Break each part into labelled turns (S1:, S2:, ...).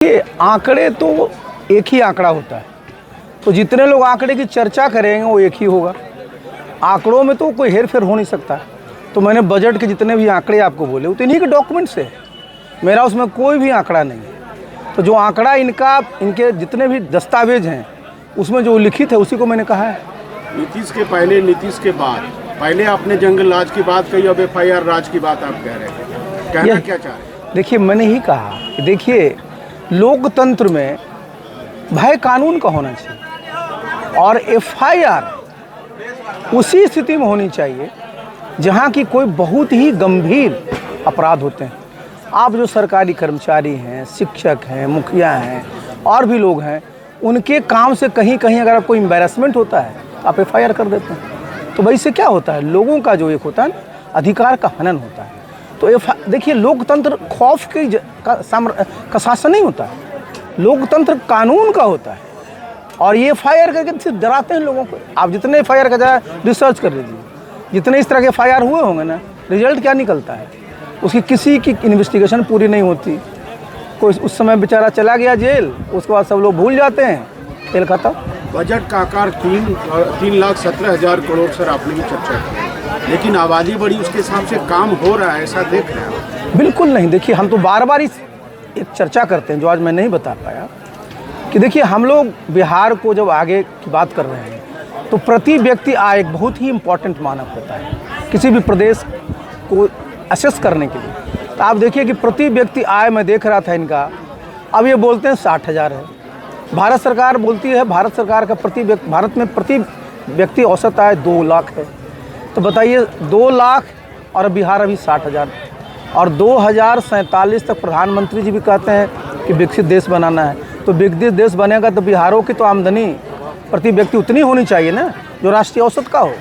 S1: ये आंकड़े तो एक ही आंकड़ा होता है, तो जितने लोग आंकड़े की चर्चा करेंगे वो एक ही होगा। आंकड़ों में तो कोई हेर फेर हो नहीं सकता। तो मैंने बजट के जितने भी आंकड़े आपको बोले वो तो इन्हीं के डॉक्यूमेंट्स है, मेरा उसमें कोई भी आंकड़ा नहीं है। तो जो आंकड़ा इनके जितने भी दस्तावेज हैं उसमें जो लिखित है उसी को मैंने कहा है।
S2: नीतीश के पहले, नीतीश के बाद, पहले आपने जंगल राज की बात कही, अब FIR राज की बात आप कह रहे हैं, कहना क्या चाह रहे हैं?
S1: देखिए, मैंने ही कहा कि देखिए, लोकतंत्र में भय कानून का होना चाहिए और FIR उसी स्थिति में होनी चाहिए जहाँ की कोई बहुत ही गंभीर अपराध होते हैं। आप जो सरकारी कर्मचारी हैं, शिक्षक हैं, मुखिया हैं और भी लोग हैं, उनके काम से कहीं कहीं अगर कोई एम्बैरेसमेंट होता है तो आप FIR कर देते हैं। तो भाई इससे क्या होता है, लोगों का जो एक होता है अधिकार का हनन होता है। तो देखिए, लोकतंत्र खौफ का शासन नहीं होता है, लोकतंत्र कानून का होता है। और ये FIR करके सिर्फ डराते हैं लोगों को। आप जितने FIR का जरा रिसर्च कर लीजिए, जितने इस तरह के FIR हुए होंगे ना, रिजल्ट क्या निकलता है, उसकी किसी की इन्वेस्टिगेशन पूरी नहीं होती। कोई उस समय बेचारा चला गया जेल, उसके बाद सब लोग भूल जाते हैं, खेल खत्म।
S2: बजट का आकार 3,17,000 करोड़ सर, आपने भी चर्चा की, लेकिन आबादी बड़ी, उसके हिसाब से काम हो रहा है, ऐसा देख रहे हैं?
S1: बिल्कुल नहीं। देखिए, हम तो बार बार इस एक चर्चा करते हैं जो आज मैं नहीं बता पाया कि देखिए, हम लोग बिहार को जब आगे की बात कर रहे हैं तो प्रति व्यक्ति आय एक बहुत ही इम्पॉर्टेंट मानक होता है किसी भी प्रदेश को असेस करने के लिए। तो आप देखिए कि प्रति व्यक्ति आय मैं देख रहा था इनका, अब ये बोलते हैं 60,000 है। भारत सरकार बोलती है, भारत सरकार का भारत में प्रति व्यक्ति औसत आय 2 लाख है। तो बताइए, 2 लाख और बिहार अभी 60,000, और 2047 तक प्रधानमंत्री जी भी कहते हैं कि विकसित देश बनाना है। तो विकसित देश बनेगा तो बिहारों की तो आमदनी प्रति व्यक्ति उतनी होनी चाहिए ना जो राष्ट्रीय औसत का हो।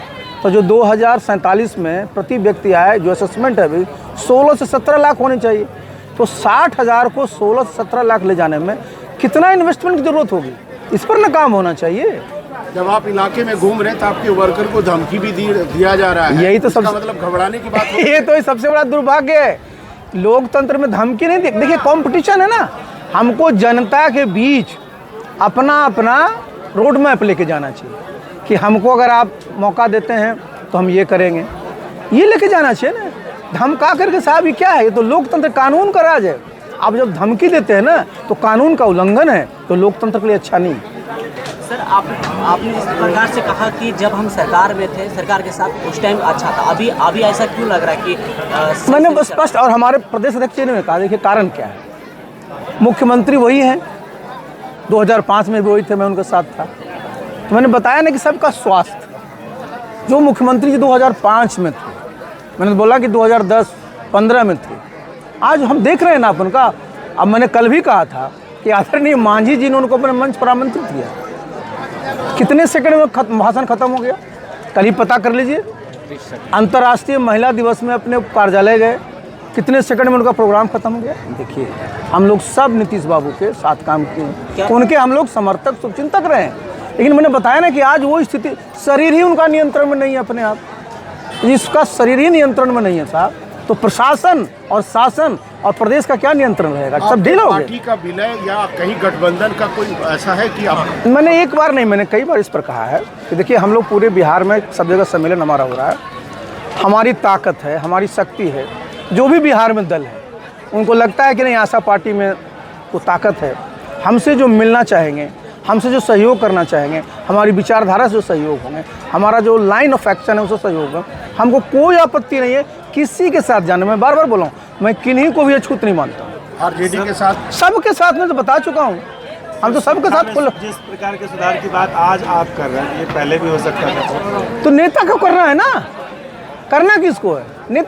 S1: तो जो 2047 में प्रति व्यक्ति आय जो असेसमेंट है अभी 16 से 17 लाख होनी चाहिए। तो 60,000 को 16 से 17 लाख ले जाने में कितना इन्वेस्टमेंट की जरूरत होगी, इस पर ना काम होना चाहिए।
S2: जब आप इलाके में घूम रहे हैं तो आपके वर्कर को धमकी भी दिया जा रहा है,
S1: यही तो सबसे
S2: मतलब घबराने की बात
S1: ये तो सबसे बड़ा दुर्भाग्य है। लोकतंत्र में धमकी नहीं देखिए, कंपटीशन है ना, हमको जनता के बीच अपना अपना रोड मैप लेके जाना चाहिए कि हमको अगर आप मौका देते हैं तो हम ये करेंगे, ये लेके जाना चाहिए ना। धमका करके साहब ये क्या है, ये तो लोकतंत्र कानून का राज है। आप जब धमकी देते हैं ना तो कानून का उल्लंघन है, तो लोकतंत्र के लिए अच्छा नहीं।
S3: सर, आपने इस प्रकार से कहा कि जब हम सरकार में थे, सरकार के साथ उस टाइम अच्छा था, अभी ऐसा क्यों लग रहा है कि
S1: मैंने बस स्पष्ट, और हमारे प्रदेश अध्यक्ष ने कहा, देखिए कारण क्या है, मुख्यमंत्री वही हैं, 2005 में भी वही थे, मैं उनके साथ था। तो मैंने बताया ना कि सबका स्वास्थ्य, जो मुख्यमंत्री जी 2005 में थे, मैंने बोला कि 2010-15 में थे, आज हम देख रहे हैं ना अपन का। अब मैंने कल भी कहा था कि आदरणीय मांझी जी ने उनको अपने मंच पर आमंत्रित किया, कितने सेकंड में भाषण खत्म हो गया, कल ही पता कर लीजिए। अंतर्राष्ट्रीय महिला दिवस में अपने कार्यालय गए, कितने सेकंड में उनका प्रोग्राम खत्म हो गया। देखिए, हम लोग सब नीतीश बाबू के साथ काम किए, उनके हम लोग समर्थक शुभचिंतक रहे हैं, लेकिन मैंने बताया ना कि आज वो स्थिति, शरीर ही उनका नियंत्रण में नहीं है, अपने आप इसका शरीर ही नियंत्रण में नहीं है साहब, तो प्रशासन और शासन और प्रदेश का क्या नियंत्रण रहेगा, सब ढीला हो गया।
S2: पार्टी का विलय या कहीं गठबंधन का कोई ऐसा है कि आप?
S1: मैंने एक बार नहीं, मैंने कई बार इस पर कहा है कि देखिए, हम लोग पूरे बिहार में सब जगह सम्मेलन हमारा हो रहा है, हमारी ताकत है, हमारी शक्ति है। जो भी बिहार में दल है उनको लगता है कि नहीं, आशा पार्टी में वो ताकत है, हमसे जो मिलना चाहेंगे, हमसे जो सहयोग करना चाहेंगे, हमारी विचारधारा से जो सहयोग होंगे, हमारा जो लाइन ऑफ एक्शन है उससे सहयोग होगा, हमको कोई आपत्ति नहीं है किसी के साथ जाने में। बार बार बोला हूँ, मैं किन्हीं को भी अछूत नहीं मानता हूँ।
S2: RJD के साथ,
S1: सबके साथ मैं तो बता चुका हूँ, हम तो सबके साथ।
S4: जिस प्रकार के सुधार की बात आज आप कर रहे हैं, ये पहले भी हो सकता था।
S1: तो नेता को करना है ना, करना किसको है, नेता